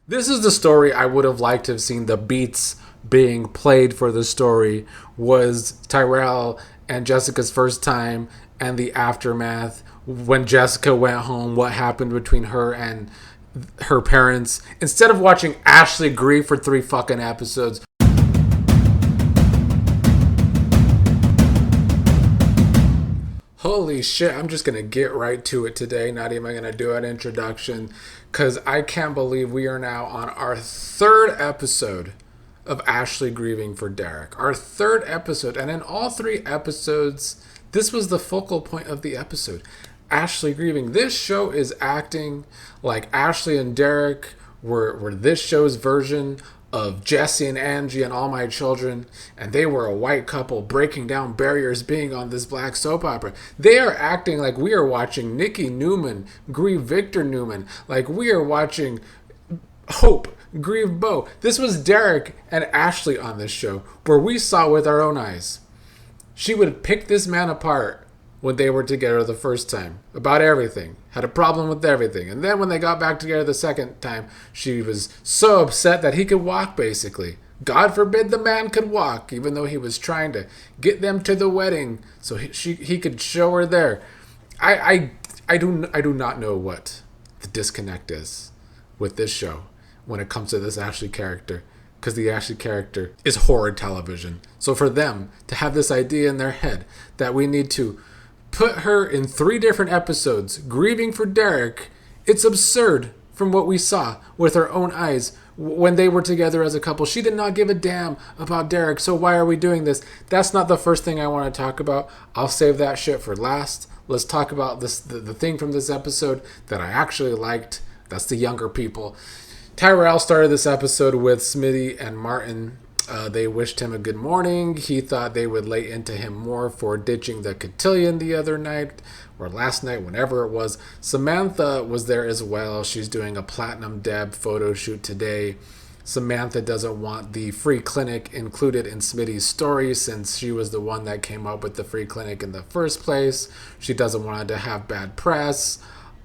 This is the story I would have liked to have seen the beats being played for the story was Tyrell and Jessica's first time and the aftermath when Jessica went home, what happened between her and her parents, instead of watching Ashley grieve for 3 fucking episodes. Holy shit, I'm just gonna get right to it today. Not even gonna do an introduction because I can't believe we are now on our third episode of Ashley grieving for Derek. Our third episode, and in all 3 episodes, this was the focal point of the episode. Ashley grieving. This show is acting like Ashley and Derek were this show's version of Jesse and Angie and All My Children, and they were a white couple breaking down barriers being on this black soap opera. They are acting like we are watching Nikki Newman grieve Victor Newman, like we are watching Hope grieve Bo. This was Derek and Ashley on this show, where we saw with our own eyes. She would pick this man apart when they were together the first time about everything, had a problem with everything. And then when they got back together the second time, she was so upset that he could walk, basically. God forbid the man could walk, even though he was trying to get them to the wedding so he could show her there. I do not know what the disconnect is with this show when it comes to this Ashley character, because the Ashley character is horror television. So for them to have this idea in their head that we need to put her in 3 different episodes grieving for Derek, it's absurd from what we saw with our own eyes when they were together as a couple. She did not give a damn about Derek, so why are we doing this? That's not the first thing I want to talk about. I'll save that shit for last. Let's talk about this the thing from this episode that I actually liked. That's the younger people. Tyrell started this episode with Smitty and Martin. They wished him a good morning. He thought they would lay into him more for ditching the cotillion the other night, or last night, whenever it was. Samantha was there as well. She's doing a Platinum Deb photo shoot today. Samantha doesn't want the free clinic included in Smitty's story since she was the one that came up with the free clinic in the first place. She doesn't want it to have bad press.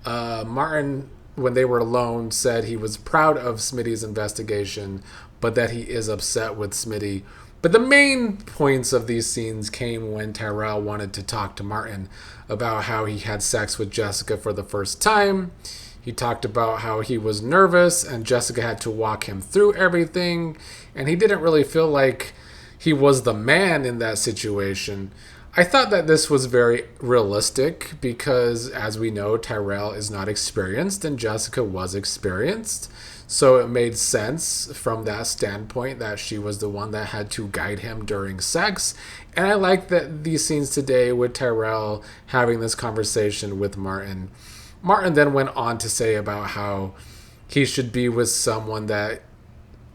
Martin, when they were alone, said he was proud of Smitty's investigation, but that he is upset with Smitty. But the main points of these scenes came when Tyrell wanted to talk to Martin about how he had sex with Jessica for the first time. He talked about how he was nervous and Jessica had to walk him through everything, and he didn't really feel like he was the man in that situation. I thought that this was very realistic because, as we know, Tyrell is not experienced and Jessica was experienced. So it made sense from that standpoint that she was the one that had to guide him during sex. And I like that these scenes today with Tyrell having this conversation with Martin. Martin then went on to say about how he should be with someone that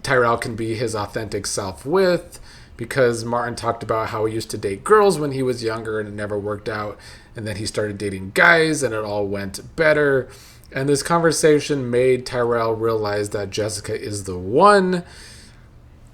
Tyrell can be his authentic self with, because Martin talked about how he used to date girls when he was younger and it never worked out. And then he started dating guys and it all went better. And this conversation made Tyrell realize that Jessica is the one.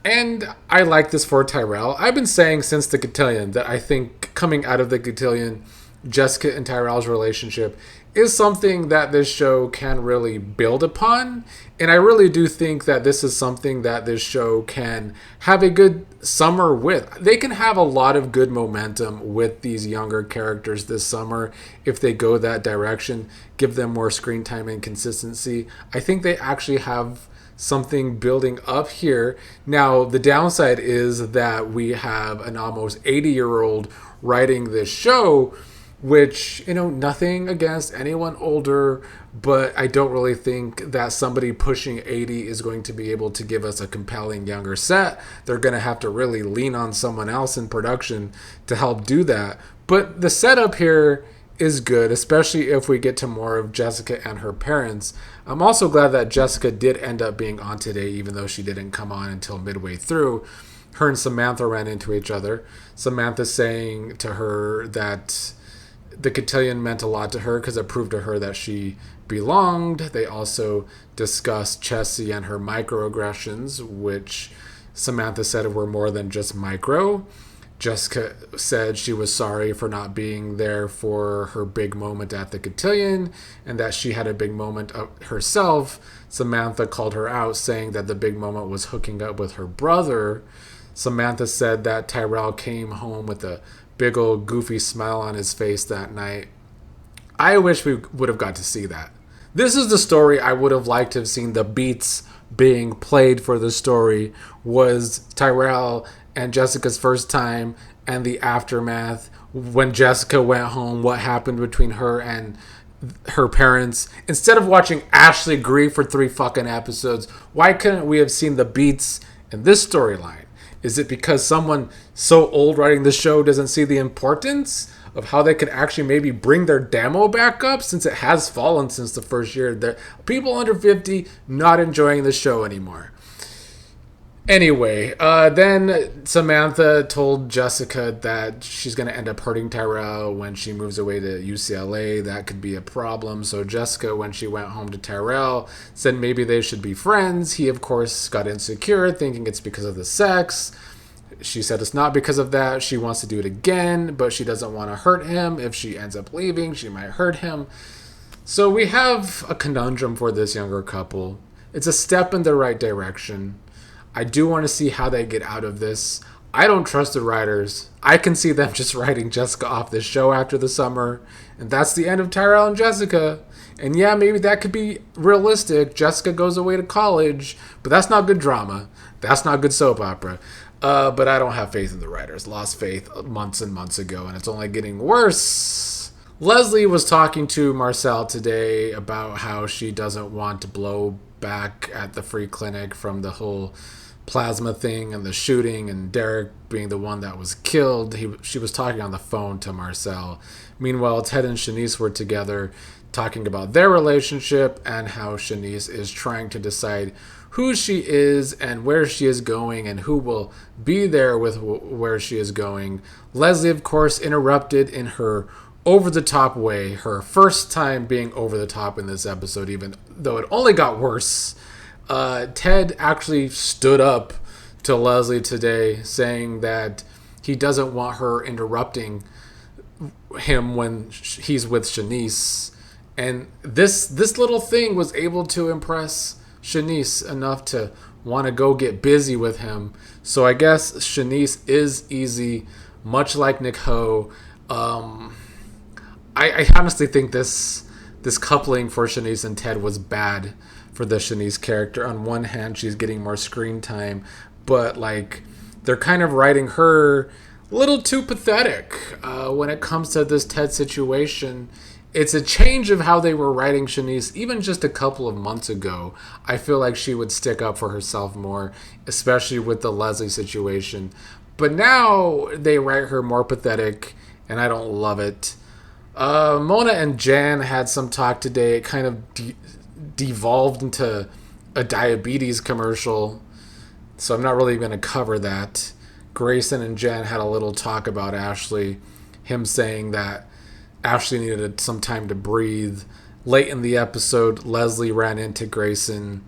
And I like this for Tyrell. I've been saying since the cotillion that I think coming out of the cotillion, Jessica and Tyrell's relationship is something that this show can really build upon. And I really do think that this is something that this show can have a good summer with. They can have a lot of good momentum with these younger characters this summer if they go that direction, give them more screen time and consistency. I think they actually have something building up here. Now, the downside is that we have an almost 80-year-old writing this show, which, nothing against anyone older, but I don't really think that somebody pushing 80 is going to be able to give us a compelling younger set. They're going to have to really lean on someone else in production to help do that. But the setup here is good, especially if we get to more of Jessica and her parents. I'm also glad that Jessica did end up being on today, even though she didn't come on until midway through. Her and Samantha ran into each other. Samantha saying to her that the cotillion meant a lot to her because it proved to her that she belonged. They also discussed Chessie and her microaggressions, which Samantha said were more than just micro. Jessica said she was sorry for not being there for her big moment at the cotillion and that she had a big moment herself. Samantha called her out, saying that the big moment was hooking up with her brother. Samantha said that Tyrell came home with a big old goofy smile on his face that night. I wish we would have got to see that. This is the story I would have liked to have seen. The beats being played for the story was Tyrell and Jessica's first time and the aftermath. When Jessica went home, what happened between her and her parents. Instead of watching Ashley grieve for 3 fucking episodes, why couldn't we have seen the beats in this storyline? Is it because someone so old writing the show doesn't see the importance of how they could actually maybe bring their demo back up, since it has fallen since the first year? The people under 50 not enjoying the show anymore. Anyway, then Samantha told Jessica that she's going to end up hurting Tyrell when she moves away to UCLA. That could be a problem. So Jessica, when she went home to Tyrell, said maybe they should be friends. He, of course, got insecure, thinking it's because of the sex. She said it's not because of that. She wants to do it again, but she doesn't want to hurt him. If she ends up leaving, she might hurt him. So we have a conundrum for this younger couple. It's a step in the right direction. I do want to see how they get out of this. I don't trust the writers. I can see them just writing Jessica off this show after the summer. And that's the end of Tyrell and Jessica. And yeah, maybe that could be realistic. Jessica goes away to college. But that's not good drama. That's not good soap opera. But I don't have faith in the writers. Lost faith months and months ago. And it's only getting worse. Leslie was talking to Marcel today about how she doesn't want to blow back at the free clinic from the whole plasma thing and the shooting and Derek being the one that was killed. She was talking on the phone to Marcel. Meanwhile, Ted and Shanice were together talking about their relationship and how Shanice is trying to decide who she is and where she is going and who will be there with where she is going. Leslie, of course, interrupted in her over-the-top way, her first time being over-the-top in this episode, even though it only got worse. Ted actually stood up to Leslie today, saying that he doesn't want her interrupting him when he's with Shanice. And this little thing was able to impress Shanice enough to want to go get busy with him. So I guess Shanice is easy, much like Nick Ho. I honestly think this coupling for Shanice and Ted was bad for the Shanice character. On one hand, she's getting more screen time, but like they're kind of writing her a little too pathetic when it comes to this Ted situation. It's a change of how they were writing Shanice even just a couple of months ago. I feel like she would stick up for herself more, especially with the Leslie situation. But now they write her more pathetic, and I don't love it. Mona and Jan had some talk today. It kind of devolved into a diabetes commercial, so I'm not really going to cover that. Grayson and Jan had a little talk about Ashley, him saying that Ashley needed some time to breathe. Late in the episode, Leslie ran into Grayson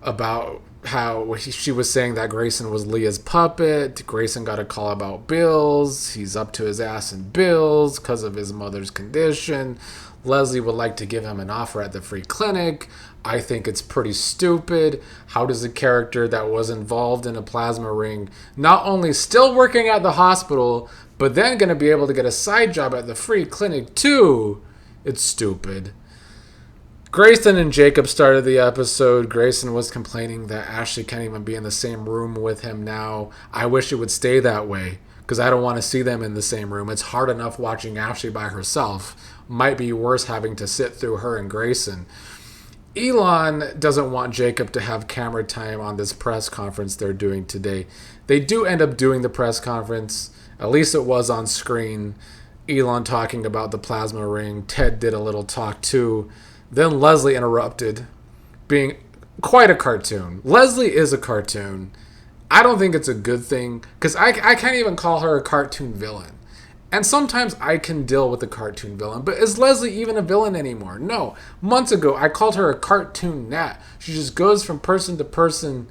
about how she was saying that Grayson was Leah's puppet. Grayson got a call about bills. He's up to his ass in bills because of his mother's condition. Leslie would like to give him an offer at the free clinic. I think it's pretty stupid. How does a character that was involved in a plasma ring not only still working at the hospital, but then going to be able to get a side job at the free clinic too? It's stupid. Grayson and Jacob started the episode. Grayson was complaining that Ashley can't even be in the same room with him now. I wish it would stay that way, because I don't want to see them in the same room. It's hard enough watching Ashley by herself. Might be worse having to sit through her and Grayson. Elon doesn't want Jacob to have camera time on this press conference they're doing today. They do end up doing the press conference. At least it was on screen. Elon talking about the plasma ring. Ted did a little talk too. Then Leslie interrupted, being quite a cartoon. Leslie is a cartoon. I don't think it's a good thing, because I can't even call her a cartoon villain. And sometimes I can deal with a cartoon villain, but is Leslie even a villain anymore? No. Months ago, I called her a cartoon gnat. She just goes from person to person,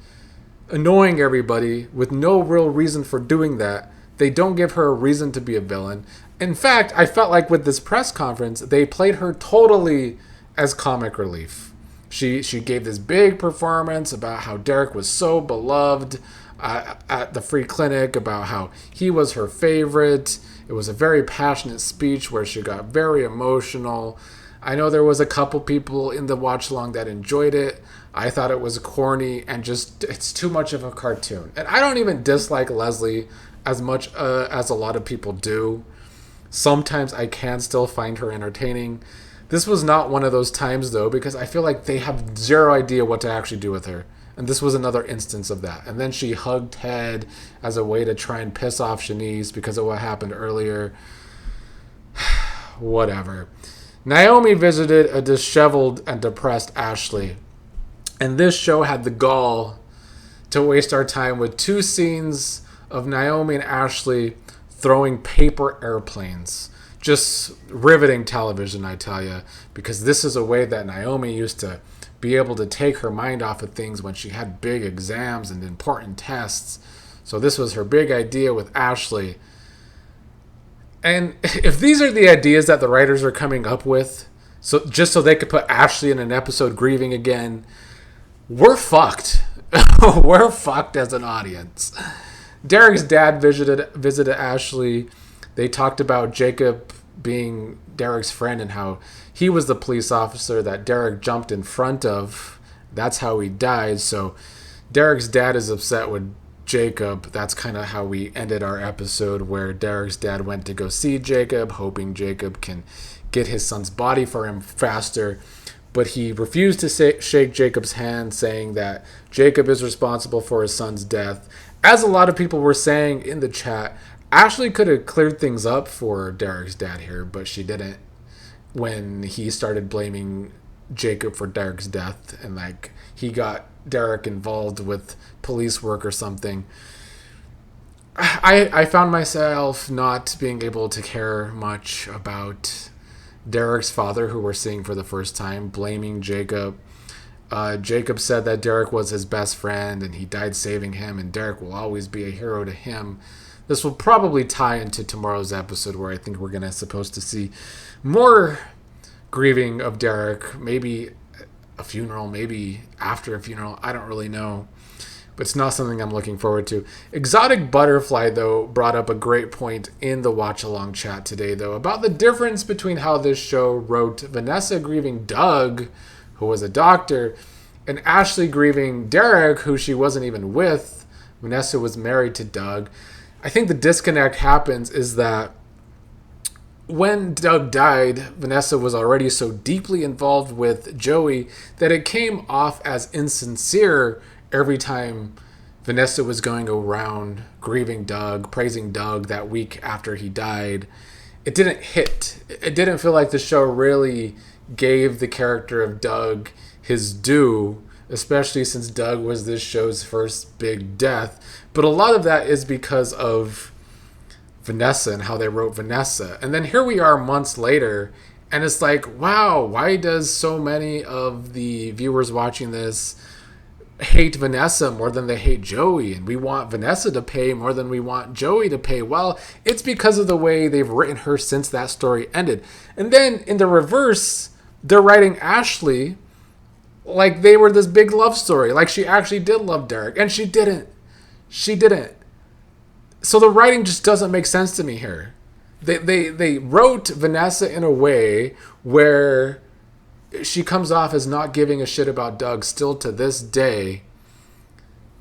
annoying everybody with no real reason for doing that. They don't give her a reason to be a villain. In fact, I felt like with this press conference, they played her totally as comic relief. She gave this big performance about how Derek was so beloved at the free clinic, about how he was her favorite. It was a very passionate speech where she got very emotional. I know there was a couple people in the watch along that enjoyed it. I thought it was corny and just, it's too much of a cartoon. And I don't even dislike Leslie as much as a lot of people do. Sometimes I can still find her entertaining. This was not one of those times, though, because I feel like they have zero idea what to actually do with her. And this was another instance of that. And then she hugged Ted as a way to try and piss off Shanice because of what happened earlier. Whatever. Naomi visited a disheveled and depressed Ashley. And this show had the gall to waste our time with 2 scenes of Naomi and Ashley throwing paper airplanes. Just riveting television, I tell you, because this is a way that Naomi used to be able to take her mind off of things when she had big exams and important tests. So this was her big idea with Ashley. And if these are the ideas that the writers are coming up with, so just so they could put Ashley in an episode grieving again, we're fucked. We're fucked as an audience. Derek's dad visited Ashley. They talked about Jacob being Derek's friend and how he was the police officer that Derek jumped in front of. That's how he died. So Derek's dad is upset with Jacob. That's kind of how we ended our episode, where Derek's dad went to go see Jacob, hoping Jacob can get his son's body for him faster. But he refused to shake Jacob's hand, saying that Jacob is responsible for his son's death. As a lot of people were saying in the chat, Ashley could have cleared things up for Derek's dad here, but she didn't when he started blaming Jacob for Derek's death, and like he got Derek involved with police work or something. I found myself not being able to care much about Derek's father, who we're seeing for the first time, blaming Jacob. Jacob said that Derek was his best friend and he died saving him, and Derek will always be a hero to him. This will probably tie into tomorrow's episode, where I think we're supposed to see more grieving of Derek. Maybe a funeral, maybe after a funeral. I don't really know. But it's not something I'm looking forward to. Exotic Butterfly, though, brought up a great point in the watch-along chat today, though, about the difference between how this show wrote Vanessa grieving Doug, who was a doctor, and Ashley grieving Derek, who she wasn't even with. Vanessa was married to Doug. I think the disconnect happens is that when Doug died, Vanessa was already so deeply involved with Joey that it came off as insincere every time Vanessa was going around grieving Doug, praising Doug that week after he died. It didn't hit. It didn't feel like the show really gave the character of Doug his due, especially since Doug was this show's first big death. But a lot of that is because of Vanessa and how they wrote Vanessa. And then here we are months later, and it's like, wow, why does so many of the viewers watching this hate Vanessa more than they hate Joey? And we want Vanessa to pay more than we want Joey to pay. Well, it's because of the way they've written her since that story ended. And then in the reverse, they're writing Ashley like they were this big love story, like she actually did love Derek, and she didn't. So the writing just doesn't make sense to me here. They wrote Vanessa in a way where she comes off as not giving a shit about Doug still to this day.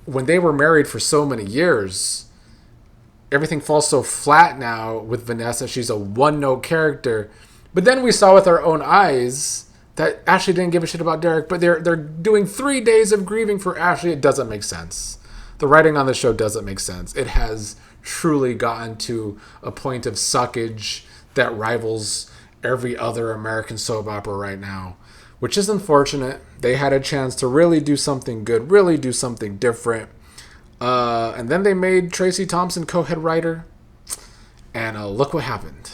When they were married for so many years, everything falls so flat now with Vanessa. She's a one-note character. But then we saw with our own eyes that Ashley didn't give a shit about Derek, but they're doing 3 days of grieving for Ashley. It doesn't make sense. The writing on the show doesn't make sense. It has truly gotten to a point of suckage that rivals every other American soap opera right now, which is unfortunate. They had a chance to really do something good, really do something different. And then they made Tracy Thompson co-head writer, and look what happened.